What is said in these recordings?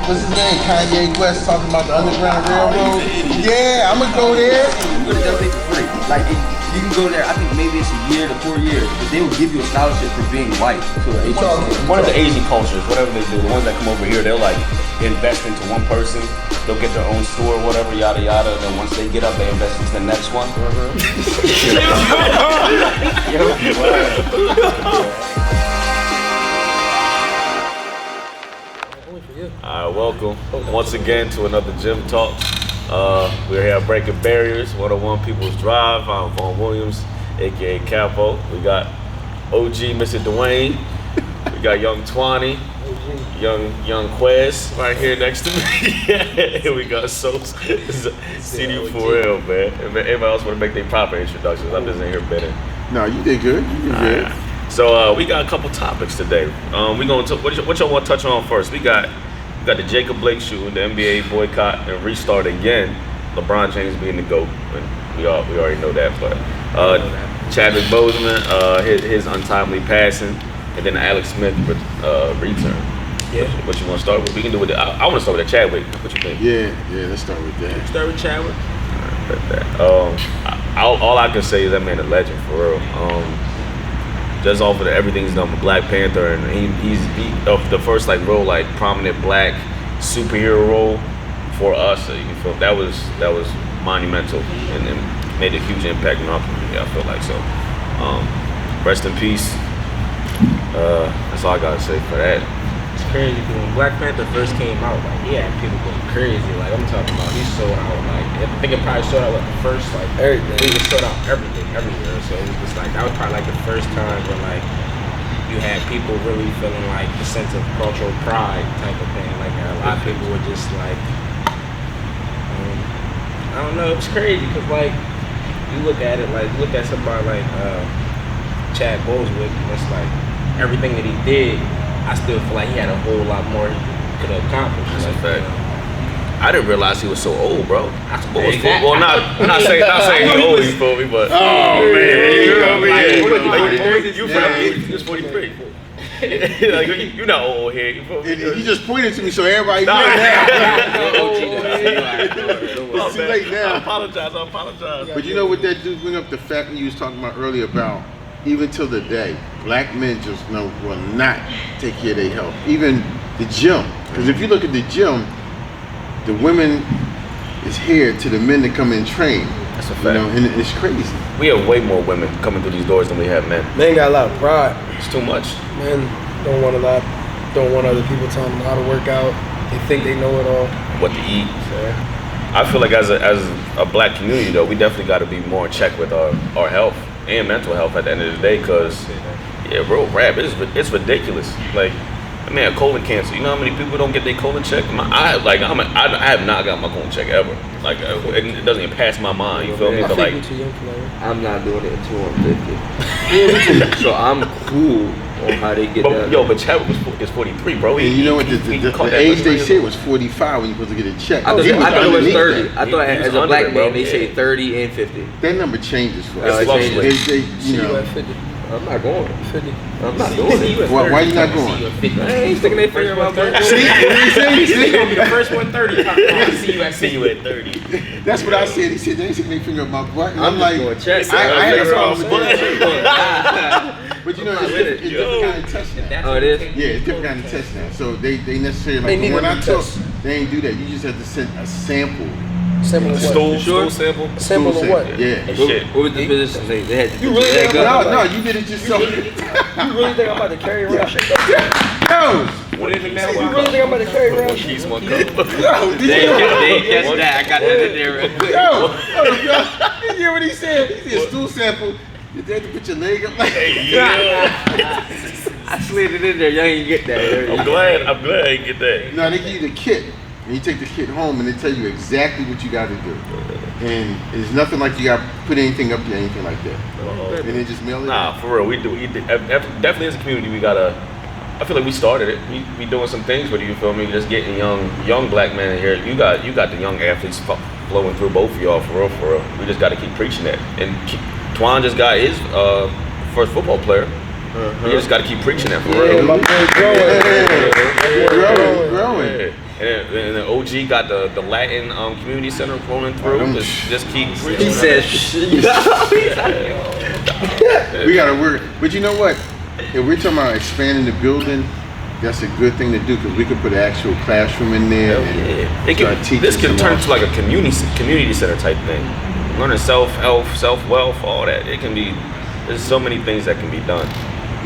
what's his name? Kanye West talking about the Underground Railroad. Yeah, I'm gonna go there. You go to that thing for free. Like you can go there. I think maybe it's a year to 4 years, but they will give you a scholarship for being white. One of the Asian cultures, whatever they do, the ones that come over here, they'll like invest into one person. They'll get their own store, whatever, yada yada. Then once they get up, they invest into the next one. Alright, welcome once again to another Gym Talks. We're here breaking barriers, 101 People's Drive. I'm Vaughn Williams, aka Capo. We got OG Mr. Dwayne. We got Young Twani, Young Quez right here next to me. Here we got Sos, CD for real, man. Anybody else want to make their proper introductions? I'm just in here betting. No, you did good. You did good. So we got a couple topics today. We going to what y'all want to touch on first? We got the Jacob Blake shooting, the NBA boycott and restart again. LeBron James being the GOAT, and we already know that. But Chadwick Boseman, his untimely passing, and then Alex Smith return. Yeah. What you want to start with? We can do with I want to start with the Chadwick. What you think? Yeah. Let's start with that. Start with Chadwick. All I can say is that man a legend for real. Just off of everything he's done with Black Panther, and he's the first like real like prominent black superhero role for us. You feel that was monumental and made a huge impact in our community. I feel like so. Rest in peace. That's all I gotta say for that. It's crazy because when Black Panther first came out, like he had people going crazy. Like I'm talking about, he sold out. Like I think it probably sold out like the first like everything. He just sold out everything everywhere. So it was just like that was probably like the first time where like you had people really feeling like the sense of cultural pride type of thing. Like a lot of people were just like, I don't know. It was crazy because like you look at it like look at somebody like Chad Boseman. It's like everything that he did. I still feel like he had a whole lot more he could have accomplished. That's a fact. I didn't realize he was so old, bro. Well, not saying he old, you feel me, but he was 43. Like you're not old here, you feel me? You just pointed to me so everybody knows now. It's too late now. I apologize. But you know what that do bring up the fact that you was talking about earlier about even till the day, black men just will not take care of their health. Even the gym. Because if you look at the gym, the women is here to the men that come and train. That's a fact. You know, and it's crazy. We have way more women coming through these doors than we have men. Men got a lot of pride. It's too much. Men don't want other people telling them how to work out. They think they know it all. What to eat. I feel like as a black community though, we definitely got to be more in check with our health and mental health at the end of the day, because real rap, it's ridiculous. Like, I mean, colon cancer. You know how many people don't get their colon checked? I have not got my colon check ever. Like, it doesn't even pass my mind. You feel me? But like, I'm not doing it until I'm 50. So I'm cool on how they get that. Yo, but Chadwick is 43, bro. And you know what? The age they said was 45 when you're supposed to get a check. I thought it was 30. That. I thought as a black man they say 30 and 50. That number changes for us. You know. I'm not going. 50. I'm not doing it. Why you not going? I ain't sticking their finger in my butt. See? He's gonna be the first 130. See you at 30. That's what I said. He said they ain't sticking their finger in my butt. And I'm like, going check. I had a problem with that. But you know, it's different kind of test now. Oh, it is? Yeah, it's different kind of test now. So they necessarily, like the one I took, they ain't do that. You just have to send a sample. Sample of what? Stool sample? Sample of what? Yeah. Shit. What was the physician say? They had to You really think No, you did it yourself. You really think I'm about to carry around shit? Yo! What is it now? You really think I'm about to carry around shit? Keys, one cup. Yo! They ain't catch that. I got that in there real quick. Yo! You hear what he said? He said stool sample. You had to put your leg up like I slid it in there. Y'all ain't get that. I'm glad I didn't get that. No, they give you the kit. And you take the kit home and they tell you exactly what you got to do. And it's nothing like you got to put anything up there, anything like that. And they just mail it. Nah, for real, we do. Definitely as a community, we gotta. I feel like we started it. We doing some things with it. You feel me? Just getting young black men in here. You got the young athletes flowing through both of y'all for real. We just got to keep preaching that. And Twan just got his first football player. We just got to keep preaching that for real. My boy growing. Yeah. And the OG got the Latin community center rolling through. Just keep. He said, We gotta work. But you know what? If we're talking about expanding the building, that's a good thing to do because we could put an actual classroom in there. This could turn into like a community center type thing. Learning self-help, self-wealth, all that. It can be. There's so many things that can be done.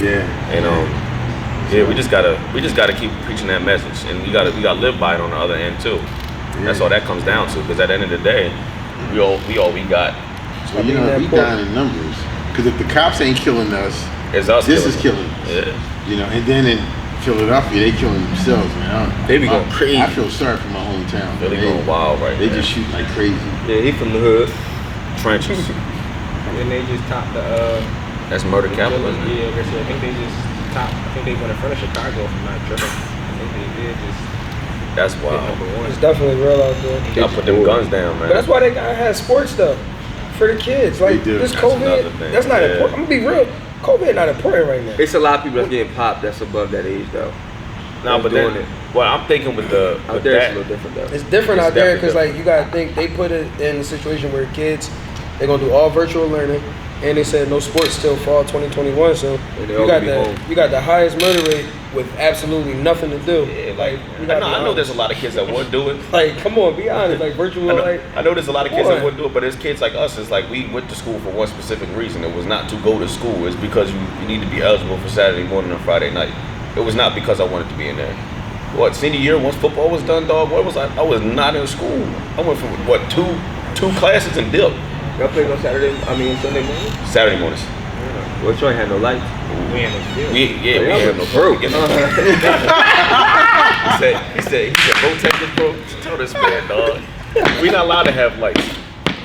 Yeah. And we just gotta keep preaching that message, and we gotta live by it on the other end too. Yeah. That's all that comes down to. Because at the end of the day, we all we got. So we dying in numbers. Because if the cops ain't killing us, It's us. this is killing us. Yeah. And then in Philadelphia, they killing themselves, man. They be going crazy. I feel sorry for my hometown. Really going wild right They now. just shoot like crazy. Yeah, he from the hood. Trenches. And they just topped the That's murder capital, isn't it? Yeah, I think they just topped. I think they went in front of Chicago if I'm not tripping. I think they did just That's hit wild. number one. It's definitely real out there. Y'all put them guns down, man. But that's why they gotta have sports stuff for the kids. Like They do. this That's another COVID, thing. that's not Yeah. important. I'm gonna be real. COVID not important right now. It's a lot of people that's getting popped that's above that age though. No, but doing then, it. well, I'm thinking with the Out with there it's that. a little different though. It's different It's out there definitely because like you gotta think they put it in a situation where kids they're gonna do all virtual learning, and they said no sports till fall 2021. So And they you all got gonna be home. you got the highest murder rate with absolutely nothing to do. Yeah, you I gotta be know there's a honest. lot of kids that would do it. Like come on, be honest. Like virtual like I know there's a lot of kids Boy. that wouldn't do it, but there's kids like us. It's like we went to school for one specific reason. It was not to go to school. It's because you need to be eligible for Saturday morning and Friday night. It was not because I wanted to be in there. What, senior year, once football was done, dog, what was I? I was not in school. I went for, what, two classes and dipped. Y'all played on Sunday morning? Saturday mornings. Well, you ain't had no lights. We in the field. We had no broke. He said, protect bro. Tell this man, dog. We not allowed to have lights.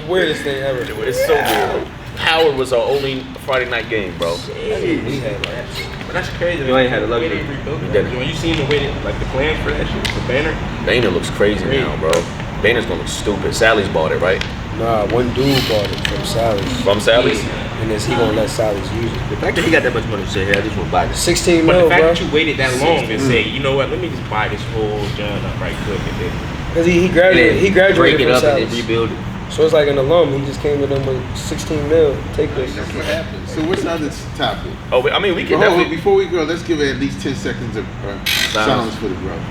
weirdest thing ever. It's so weird. Howard was our only Friday night game, bro. We had like But that's crazy. You ain't had a the way luxury. they rebuilt We that. didn't. When you seen the way they, like the plans for that shit, the banner. Boehner looks crazy now, bro. Boehner's gonna look stupid. Sally's bought it, right? nah, one dude bought it from Sally's, From Sally's? and then he gonna let Sally's use it. The fact that he got that much money to say, hey, I just want to buy this. 16 But mil, the fact bro. that you waited that long and say, you know what, let me just buy this whole John up right quick and then Because he graduated. He break graduated it from up and then Sally's. rebuild it. So it's like an alum. He just came to them with 16 mil. Take this. That's what happens. So what's the other topic? Oh, I mean, we can Hold on, definitely. before we go, let's give it at least 10 seconds of silence for the brother.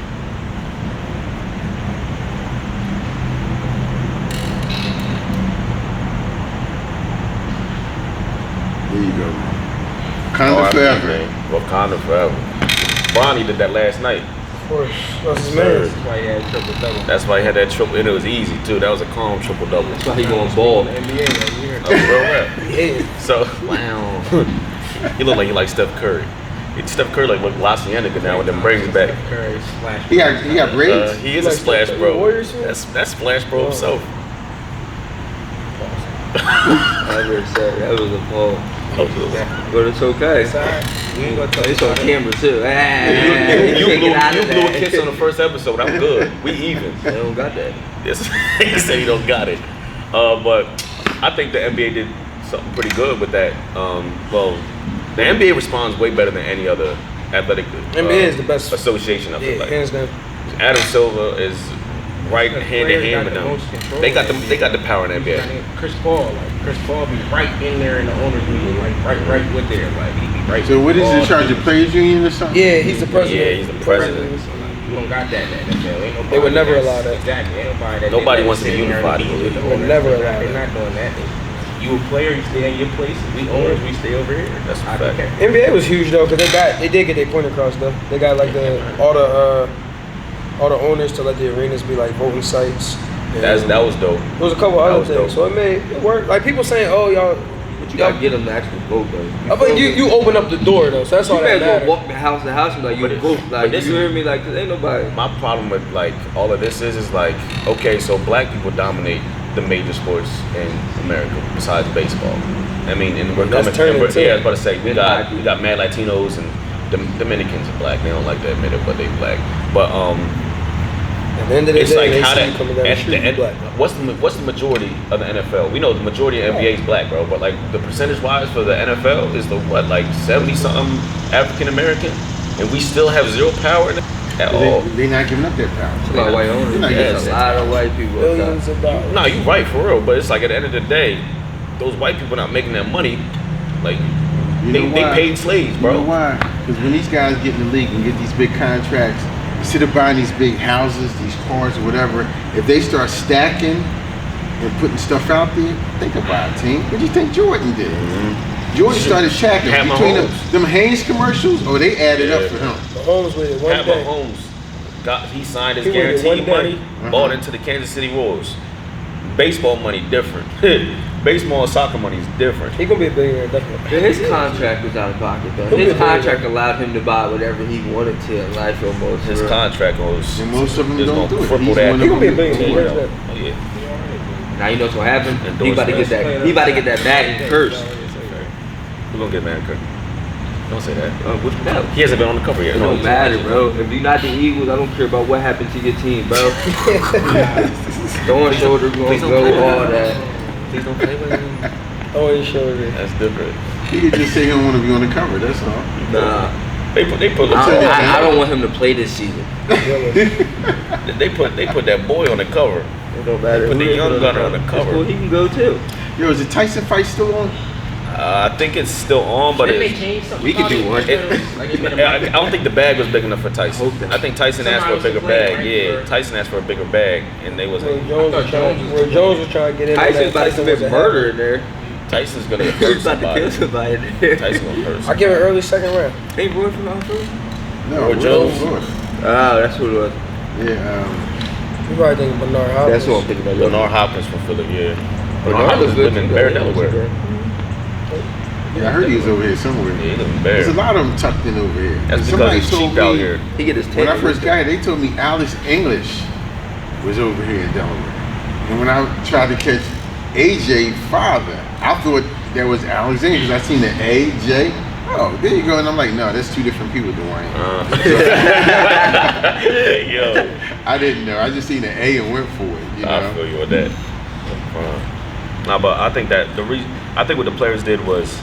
There you go. Wakanda forever. Wakanda forever. Bronny did that last night. Of course. That's his Sir. man. that's why he had triple double. That's why he had that triple, and it was easy too. That was a calm triple double. That's why he going bald. NBA that year. Real rap. Yeah. So Wow. he looked like he like Steph Curry. Steph Curry like La Cienega now with them braids back. Curry splash. He got braids. He is Like a Splash the Bro. Warriors here? That's Splash Bro himself. I was sorry. That was a ball. Oh, But it's okay. It's alright. We ain't gonna talk It's on about it. camera too. You Can't blew get out of a that. kiss on the first episode. I'm good. We even. They don't got that. Yes, he said he don't got it. But I think the NBA did something pretty good with that. Well, the NBA responds way better than any other athletic NBA is the best. association. I feel Yeah, like hands down. Adam Silver is right hand in hand with The them. most control They got in the they got the power in the NBA. NBA. Chris Paul be right in there in the owners meeting, like right with there, like he be right. So what is he in Paul charge of players union or something? Yeah, he's the president. Yeah, he's the president. So, like, you don't got that in the NFL. Ain't nobody They would never that's- allow that. Exactly. Ain't nobody that Nobody they wants to be sit there and unified, meet I with the They would owners. never They're allow not- They're that. not doing that. You a player, you stay in your place. We owners, we stay over here. That's a I fact. think that- NBA was huge though, cause they did get their point across though. They got like all the owners to let the arenas be like voting sites. And That was dope. there was a couple that other was things, dope. so it made it work. Like people saying, "Oh, y'all." But you gotta get them to actually vote though. But you open up the door though, so that's all You that better go matters. walk the house to house and be like, you But- vote. but Like, this you is- hear me? Like, 'cause ain't nobody. My problem with like all of this is like, okay, so black people dominate the major sports in America besides baseball. I mean, and we're That's coming. turning And we're, too. yeah, I was about to say we Yeah, got mad Latinos and Dominicans are black. They don't like to admit it, but they black. But At the end of the it's day, like they how see that you coming down the street, you black. what's the majority of the NFL? We know the majority of NBA is black, bro. But like the percentage wise for the NFL is the what, like 70 something African American, and we still have zero power in it. at all. They're not giving up that power. It's about white owners. They're not There's giving a up lot of white people. Billions of dollars. No, you're right for real, but it's like at the end of the day, those white people not making that money. Like they paid slaves, bro. You know why? Because when these guys get in the league and get these big contracts, instead of buying these big houses, these cars, or whatever, if they start stacking and putting stuff out there, they could buy a team. What do you think Jordan did? Jordan started shacking Pat between Mahomes. them Haynes commercials, or they added up for him. Mahomes with it one Pat day. Mahomes he signed his He waited guaranteed one day. money, bought into the Kansas City Royals. Baseball money different. Baseball and soccer money is different. He gonna be a billionaire, definitely. His contract was out of pocket though. He'll be His a billionaire. contract allowed him to buy whatever he wanted to in life almost. His contract was And most of them is don't gonna do it. cripple He's that. one He of gonna be a them. billionaire. team, Where's though. that? Oh, yeah. Now you know what's gonna happen? He about to get that. He about to get that bag and curse. We're gonna get mad, Kirk. Don't say that. What's that? He hasn't been on the cover yet. It don't matter, bro. If you're not the Eagles, I don't care about what happened to your team, bro. Throwing shoulder gonna Please don't go, play with all him. that. Please don't play with him. Oh, he showed it. That's different. He could just say he don't want to be on the cover. That's all. Nah. They put I don't want him to play this season. they put that boy on the cover. It don't matter. Put the young gunner on the That's cover. cool. He can go too. Yo, is the Tyson fight still on? I think it's still on, but They it's, changed something. We could do about it. one. Like, it made I him- don't think the bag was big enough for Tyson. Hope not. I think Tyson asked for a bigger Somebody was bag. complaining, Yeah, right? Tyson asked for a bigger bag, and they was Where like, Jones was trying to get in. on Tyson's that. about to Tyson commit wasn't murder happy. in there. Tyson's gonna hurt He's about to somebody. kill somebody in there. Tyson gonna hurt I somebody. give it early second round. Ain't Roy from out first? No, Or Will Jones. Lewis. Oh, that's what it was. Yeah, You probably think Bernard Hopkins. That's what I'm thinking about. Bernard Hopkins from Philly, yeah. Bernard Bernard Hopkins was good. living in Bear, Delaware. yeah, I heard he was over here somewhere. Yeah, he live in There's a Bear. lot of them tucked in over here. That's Somebody because it's told cheap out me- here. He get his When I tape. first got here, they told me Alice English was over here in Delaware. And when I tried to catch AJ father, I thought that was Alexander because I seen the AJ. Oh, there you go. And I'm like, no, that's two different people, Dwayne. Yo, I didn't know. I just seen the A and went for it. You I know. feel you with that. Nah, but I think that I think what the players did was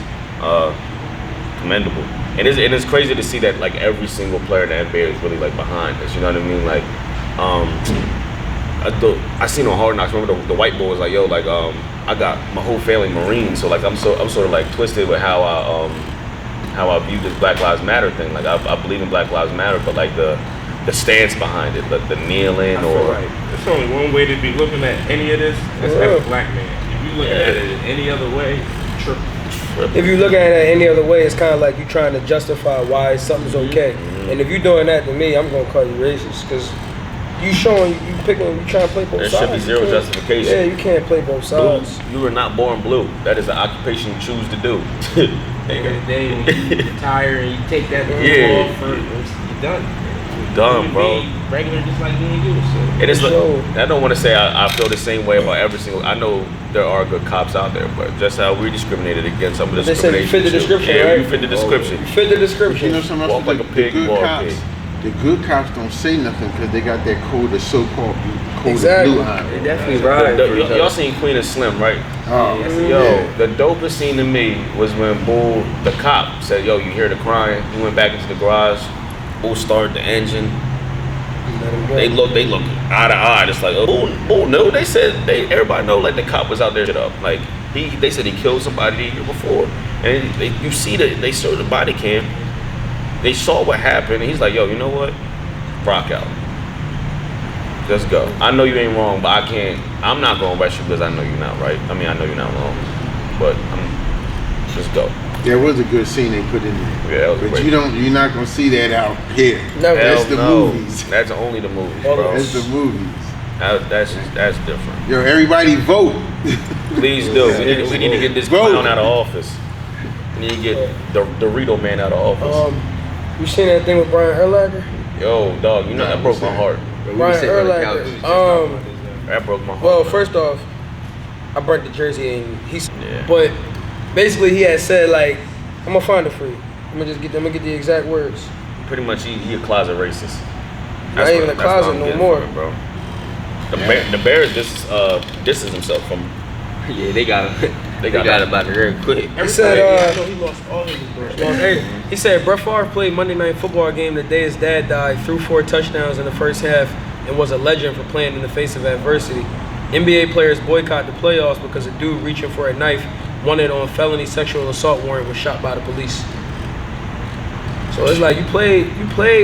commendable, and it's crazy to see that like every single player in the NBA is really like behind us. You know what I mean? Like, I seen on Hard Knocks. Remember the white boy was like, yo, like I got my whole family Marine, so like I'm sort of like twisted with how I view this Black Lives Matter thing. Like I believe in Black Lives Matter, but like the stance behind it, the kneeling I feel or like there's only one way to be looking at any of this. That's as a black man. If you looking at it any other way, tripping. If you look at it any other way, it's kind of like you trying to justify why something's okay. And if you're doing that to me, I'm gonna call you racist because you trying to play both There sides. should be You zero can't- justification. Yeah, you can't play both Blue, sides. you were not born blue. That is an occupation you choose to do. End of the day, when you retire and you take that Yeah. off, you're done. Dumb, You bro. be regular just like me and you. So. And it's like, Sure. I don't want to say I feel the same way about every single. I know there are good cops out there, but just how we're discriminated against, some of the They said you discrimination. fit the shit. description, Yeah, right? you fit the description. Fit the But you description. know something else? Walk like a pig, the good walk a cops. pig. The good cops don't say nothing because they got that code of so-called code Exactly. of blue on They it. definitely ride. for each Y'all other. seen Queen and Slim, right? Oh, Yo, yeah. the dopest scene to me was when Bull, the cop, said, "Yo, you hear the crying?" He went back into the garage. Bull started the engine. They look eye to eye, just like, oh, no. They said everybody know like the cop was out there shit up. Like they said he killed somebody the year before, and you see that they showed the body cam. They saw what happened, and he's like, yo, you know what? Rock out. Just go. I know you ain't wrong, but I'm not going to arrest you because I know you're not right. I mean, I know you're not wrong, but just go. There was a good scene they put in there. Yeah, that was But great. you're not gonna see that out here. Never. That's Hell the no. movies. That's only the movies, All bro. That's the movies. That's different. Yo, everybody vote. Please do. We need to get this Vote. clown out of office. We need to get the Dorito man out of office. You seen that thing with Brian Urlacher? Yo, dog, you know that broke my heart. We Brian sitting on the couch and just Urlacher. talking about this. That broke my heart. Well, first off, I burnt the jersey and Yeah. but basically he had said like, I'm gonna find it for you. I'm gonna get the exact words. Pretty much he a closet racist. Not even a what closet I'm no getting more. from it, bro. The Bears distance himself from. Yeah, they got him. They got about it very quick. He said, he lost all of his doors. he said Brett Favre played Monday Night Football game the day his dad died, threw 4 touchdowns in the first half, and was a legend for playing in the face of adversity. NBA players boycott the playoffs because a dude reaching for a knife wanted on felony sexual assault warrant was shot by the police. So it's like you play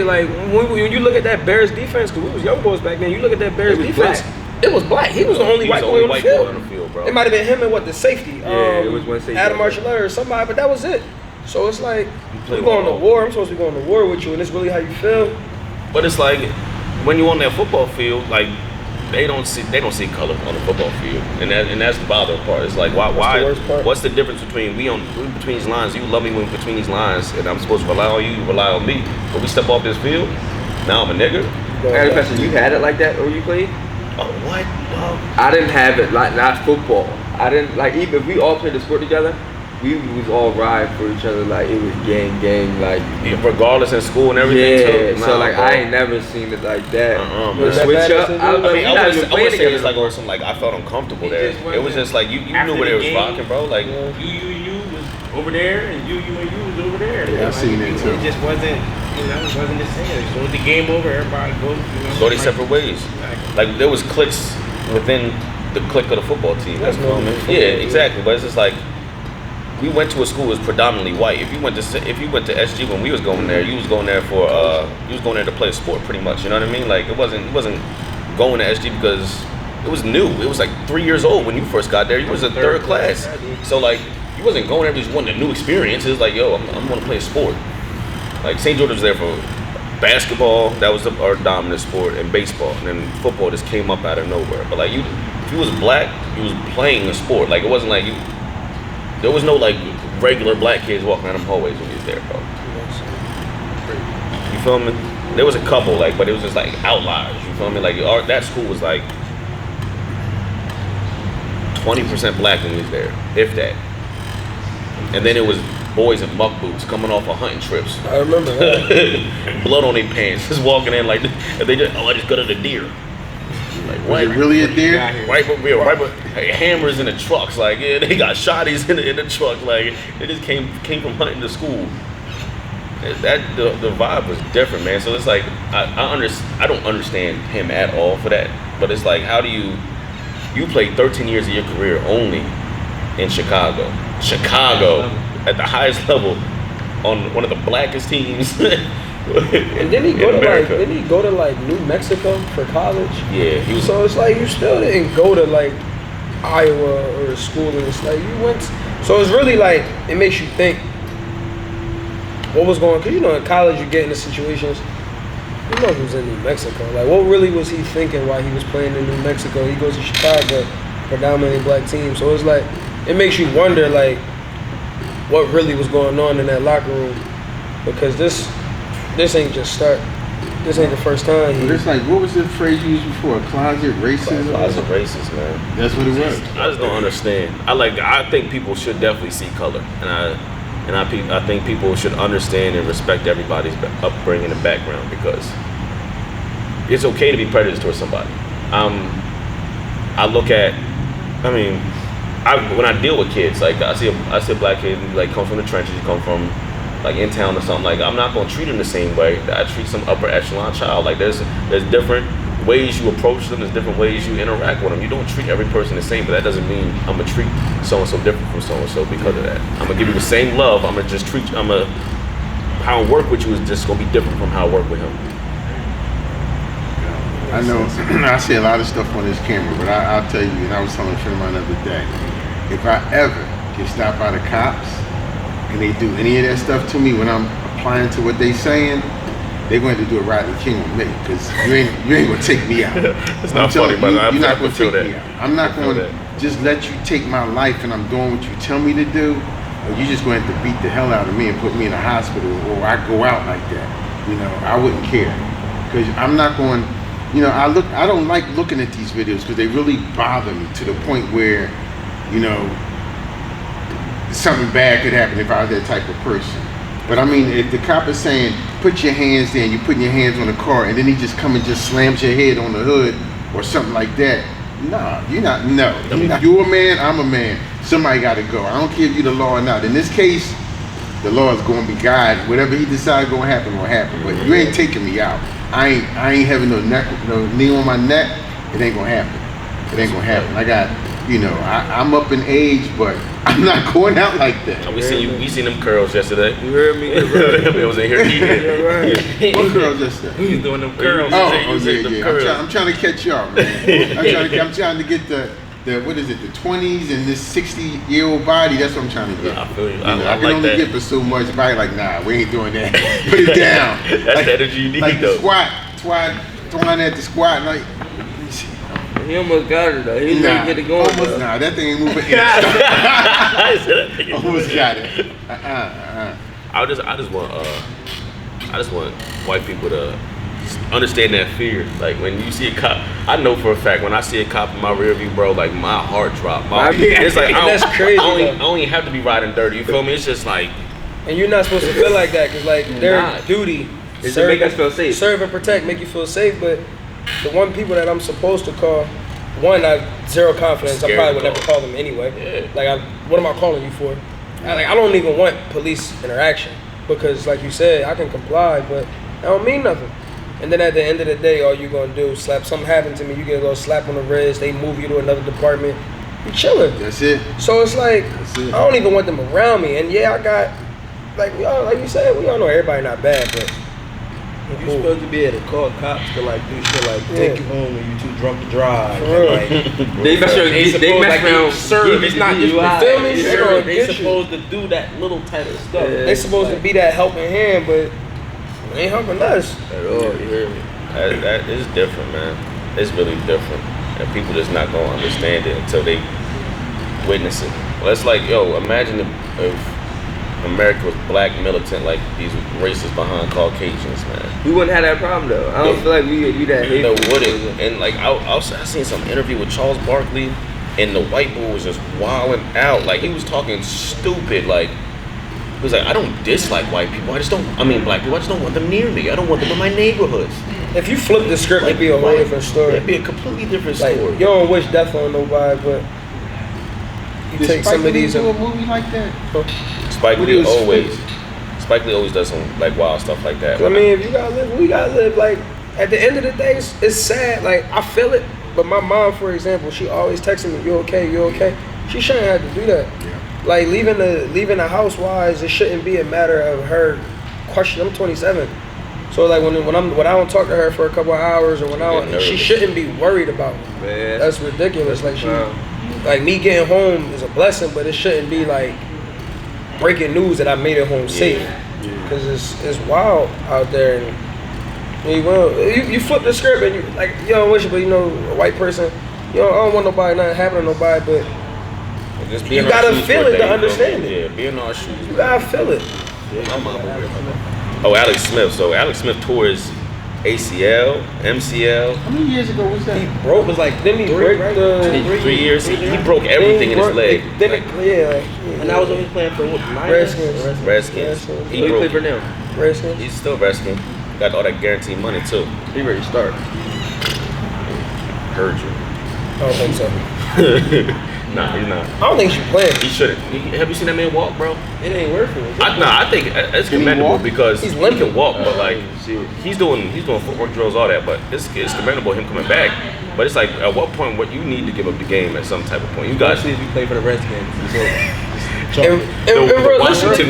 like when you look at that Bears defense, because we was young boys back then. You look at that Bears defense. It was black. He was the only white boy on the field. Bro. It might have been him and the safety. It was one safety. Adam Marshall or somebody, but that was it. So it's like you going to war. I'm supposed to be going to war with you, and it's really how you feel. But it's like when you're on that football field, like they don't see color on the football field, and that's the bothering part. It's like why? The worst part? What's the difference between we between these lines? You love me when between these lines, and I'm supposed to rely on you. You rely on me. But we step off this field, now I'm a nigga. I got a question. You had it like that when you played? Oh what? I didn't have it like not football. I didn't like even if we all played the sport together, we was all ride for each other like it was gang like Regardless in school and everything. yeah. Too. So like bro. I ain't never seen it like that. Man. The switch up. I wouldn't say together. it's like on some like I felt uncomfortable there. It was just like you After knew where the they was game, rocking, bro. Like you was over there, and you was over there. Yeah, I've seen it too. It just wasn't, it wasn't the same. As soon as the game over, everybody go their separate ways. Like there was cliques within the clique of the football team. That's normal. Yeah, exactly. But it's just like we went to a school that was predominantly white. If you went to SG when we was going there, you was going there to play a sport pretty much. You know what I mean? Like it wasn't going to SG because it was new. It was like 3 years old when you first got there. You was in third class. So like you wasn't going there because you wanted a new experience. It was like, yo, I'm going to play a sport. Like St. George was there for basketball, that was our dominant sport, and baseball, and then football just came up out of nowhere. But like if you was black, you was playing a sport. Like it wasn't like there was no like regular black kids walking around them hallways when you was there, bro. You feel me? There was a couple, like, but it was just like outliers. You feel me? Like that school was like 20% black when we was there, if that. And then it was boys in muck boots coming off of hunting trips. I remember that. Blood on their pants, just walking in like, and they just, I just got at a deer. Like, Was it really a deer? Right, but hammers in the trucks, like yeah, they got shotties in the truck, like they just came from hunting to school. The vibe was different, man. So it's like I don't understand him at all for that. But it's like, how do you played 13 years of your career only in Chicago at the highest level on one of the blackest teams. And then he go to like New Mexico for college. Yeah, he was. So it's like you still didn't go to like Iowa or school, and it's like you went. So it's really like it makes you think what was going. Cause in college you get into situations. You know he was in New Mexico. Like what really was he thinking while he was playing in New Mexico? He goes to Chicago, predominantly black team. So it's like it makes you wonder like what really was going on in that locker room, because this ain't just start. This ain't the first time. But it's like, what was the phrase you used before? Closet racism? Closet racist, man. That's what it was. I just don't understand. I think people should definitely see color, and I think people should understand and respect everybody's upbringing and background, because it's okay to be prejudiced towards somebody. When I deal with kids, like I see a black kid like come from the trenches, come from like in town or something, like I'm not gonna treat him the same way that I treat some upper echelon child. Like there's different ways you approach them, there's different ways you interact with them. You don't treat every person the same, but that doesn't mean I'm gonna treat so and so different from so and so because of that. I'm gonna give you the same love. How I work with you is just gonna be different from how I work with him. I know I say a lot of stuff on this camera, but I'll tell you, and I was telling a friend of mine the other day, if I ever get stopped by the cops and they do any of that stuff to me when I'm applying to what they saying, they're going to do a Rodney King with me, because you ain't gonna take me out. It's not funny, but you're not gonna feel take me that. out. I'm not going to just let you take my life and I'm doing what you tell me to do, or you just going to have to beat the hell out of me and put me in a hospital, or I go out like that. I wouldn't care, because I'm not going. I don't like looking at these videos because they really bother me to the point where, something bad could happen if I was that type of person. But I mean, if the cop is saying, put your hands there, and you're putting your hands on the car, and then he just come and just slams your head on the hood or something like that, nah, you're not, no. You're a man, I'm a man. somebody got to go. I don't care if you're the law or not. In this case, the law is going to be God. Whatever he decides going to happen will happen. But you ain't taking me out. I ain't having no knee on my neck. It ain't going to happen. It ain't going to happen. I got, I'm up in age, but I'm not going out like that. We seen them curls yesterday. You heard me? It was in here eating. What curls yesterday? He's doing them curls. Yeah. I'm trying to catch y'all, man. I'm trying to get the what is it, the 20s and this 60-year-old body. That's what I'm trying to get. I feel you. I can like only that. get for so much. Body like, nah, we ain't doing that. Put it down. That's the energy you need, like though. Throwing at the squat, like. He almost got it though. He didn't get it going. Almost, nah, that thing ain't moving. Almost got it. I just want white people to understand that fear. Like when you see a cop, I know for a fact when I see a cop in my rear view, bro, like my heart dropped. It's like that's crazy. I don't even have to be riding dirty. You feel me? It's just like. And you're not supposed to feel like that because like their duty is to make us feel safe. Serve and protect, make you feel safe. But the one people that I'm supposed to call, one, I have zero confidence. I probably would never call them anyway. Yeah. Like, what am I calling you for? I don't even want police interaction because, like you said, I can comply, but I don't mean nothing. And then at the end of the day, all you gonna do is slap. Something happened to me, you get a little slap on the wrist. They move you to another department. You chilling. That's it. So it's like I don't even want them around me. And yeah, I got like you said, we all know everybody not bad, but. You're supposed to be able to call cops to like do shit like take you home when you too drunk to drive. Like, they mess around. It's not just you feel me? They supposed to do that little type of stuff. They supposed to be that helping hand, but they ain't helping us. At all, you hear me? That is different, man. It's really different, and people just not gonna understand it until they witness it. Well, it's like, imagine if America was black militant like these races behind Caucasians, man. We wouldn't have that problem though. I don't feel like we that hateful. No, wouldn't. And like I seen some interview with Charles Barkley, and the white boy was just wilding out. Like he was talking stupid. Like he was like, I don't dislike white people. Black people. I just don't want them near me. I don't want them in my neighborhoods. If you flip the script, it'd be a whole different story. It'd be a completely different like, story. You don't wish death on nobody, but you take some of these. Do a movie like that? Spike Lee always does some like wild stuff like that. I mean, if you gotta live, we gotta live. Like at the end of the day, it's sad. Like I feel it, but my mom, for example, she always texting me, "You okay? You okay?" She shouldn't have to do that. Yeah. Like leaving the house wise, it shouldn't be a matter of her question. I'm 27, so like when I don't talk to her for a couple of hours or she shouldn't be worried about me. Man. That's ridiculous. Like like me getting home is a blessing, but it shouldn't be like breaking news that I made it home safe. Because it's wild out there. And you flip the script and you like you don't wish it, but a white person, I don't want nobody nothing happen to nobody, but just you gotta feel it to understand it. Yeah, be in our shoes. You gotta feel it. My mom over here. Oh, Alex Smith. So Alex Smith tore his ACL, MCL. How many years ago was that? He broke. Was like didn't he break the 3 years. He broke everything in his leg. And I was only playing for what? Redskins. He played for them. Redskins. He's still Redskin. Got all that guaranteed money too. He ready to start. Heard you. I don't think so. Nah, he's not. I don't think he should play. He shouldn't. Have you seen that man walk, bro? It ain't worth it. I think it's commendable because he can walk, but like he's doing footwork drills, all that. But it's commendable him coming back. But it's like at what point you need to give up the game at some type of point. You guys, if you play for the Redskins, the Washington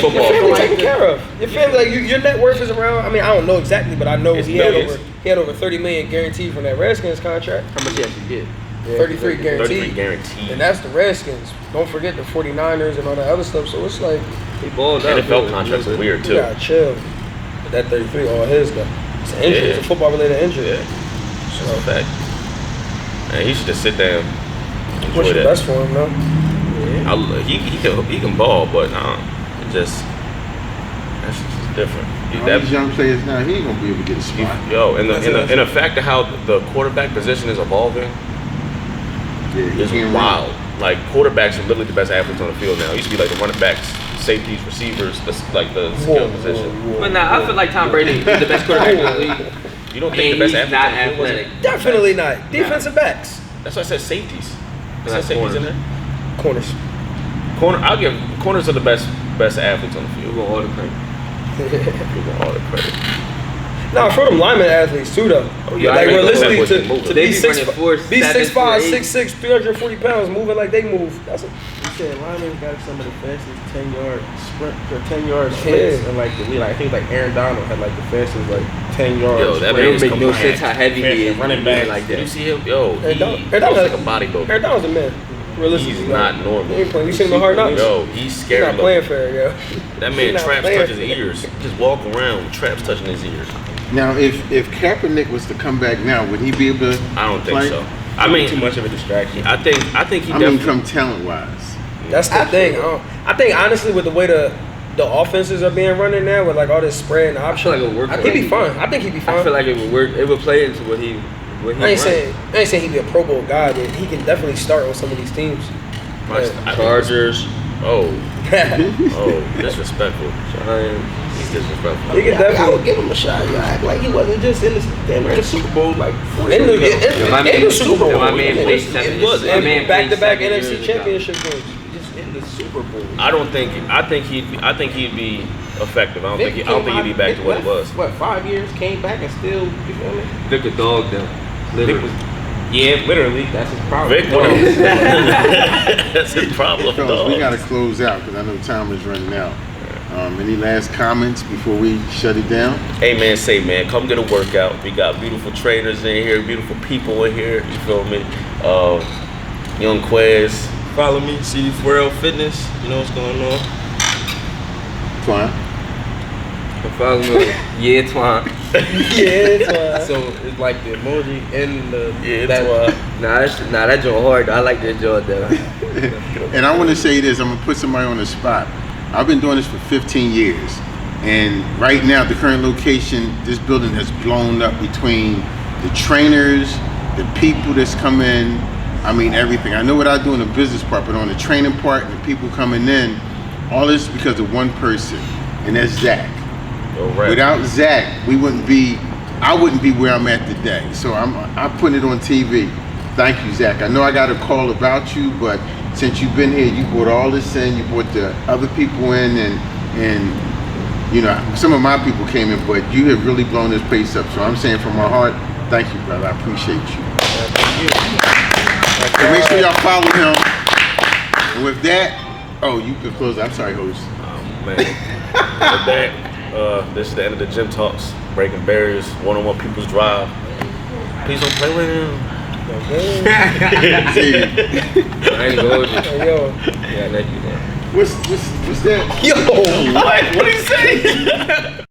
football. Your family taken care of. Your family, like your net worth is around. I mean, I don't know exactly, but I know he had over $30 million guaranteed from that Redskins contract. How much he actually get? 33 guaranteed. 33 guaranteed. And that's the Redskins. Don't forget the 49ers and all that other stuff. So it's like he balled out. NFL contracts are weird too. You gotta chill. But that 33, all his though. It's an injury. It's a football related injury. Yeah. So a fact. And he should just sit down. What's the best for him, though? He can ball, but that's just different. All these young players now, he ain't gonna be able to get a spot. And the fact of how the quarterback position is evolving is wild. Like quarterbacks are literally the best athletes on the field now. It used to be like the running backs, safeties, receivers, like the skill position. But now I feel like Tom Brady is the best quarterback in the league. You don't think the best athlete? Not athletic. Definitely not. Defensive backs. That's why I said safeties. I said safeties in there. Corners. I'll give corners are the best athletes on the We field. want all the credit. Give them all the credit. Nah, for them lineman athletes too, though. Oh, yeah, like I agree. realistically, That boy's moving. to They be be six, running 4, be 7, 6'5", 4, 6'6", 340 pounds, moving like they move. That's a, You said linemen got some of the fastest 10-yard sprint or 10-yard splits, Yeah. and like the lead. Like, I think like Aaron Donald had like the fastest like 10-yard. Yo, that It man don't is make no combined. sense how heavy he is Running moving back. like Did you that. see him? Yo, he Aaron looks Donald- like a bodybuilder. Aaron Donald's a man. Realistically, He's not normal. He ain't playing. You seen him in Hard Knocks? Yo, he's He's scary. not playing fair, yo. That He man not traps playing touch his fair. ears. Just walk around with traps touching his ears. Now, if Kaepernick was to come back now, would he be able to I don't think play? so. I mean, too much of a distraction. I think he I mean, definitely. from talent-wise. That's the thing. I think honestly, with the way the offenses are being running now, with like all this spread and I option, feel like it would work. he'd be fine. I think he'd be fine. I feel like it would work. It would play into what he I ain't saying he'd be a Pro Bowl guy, but he can definitely start with some of these teams. Chargers. Oh, disrespectful. He's disrespectful. He can I definitely. would give him a shot. You act like he wasn't just in the Super Bowl like 4 In years the, ago. My in man, the Super Bowl. my man Yeah, played it 7 was. years. My man Back-to-back played 7 NFC years ago. championship games. Just in the Super Bowl. I think he'd be effective. I don't think he'd be back to what it was. What, 5 years? Came back and still, you feel me? Vic a dog them. Vic Literally. was, yeah, literally. That's his problem. Vic was. That's his problem. Fellas, we Dog. got to close out because I know time is running out. Any last comments before we shut it down? Hey man, come get a workout. We got beautiful trainers in here, beautiful people in here. You feel me? Young Quez. Follow me, CD4L Fitness. You know what's going on. Fine. Follow me. Yeah, Twan. Yeah, So it's like the emoji and the Yeah, That joint hard. I like that joint though. And I want to say this, I'm going to put somebody on the spot. I've been doing this for 15 years. And right now, the current location, this building has blown up between the trainers, the people that's come in, I mean, everything. I know what I do in the business part, but on the training part and the people coming in, all this is because of one person, and that's Zach. Right. Without Zach, I wouldn't be where I'm at today. So I'm putting it on TV. Thank you, Zach. I know I got a call about you, but since you've been here, you brought all this in, you brought the other people in, and you know, some of my people came in, but you have really blown this place up. So I'm saying from my heart, thank you, brother. I appreciate you. So make sure y'all follow him. And with that, you can close. I'm sorry, host. Man. With that, this is the end of the Gym Talks. Breaking barriers, one-on-one people's drive. Please don't play with him. See, I ain't gonna hold you. Hey, yo. Yeah, I like you, man. what's that? Yo. What? What did he say?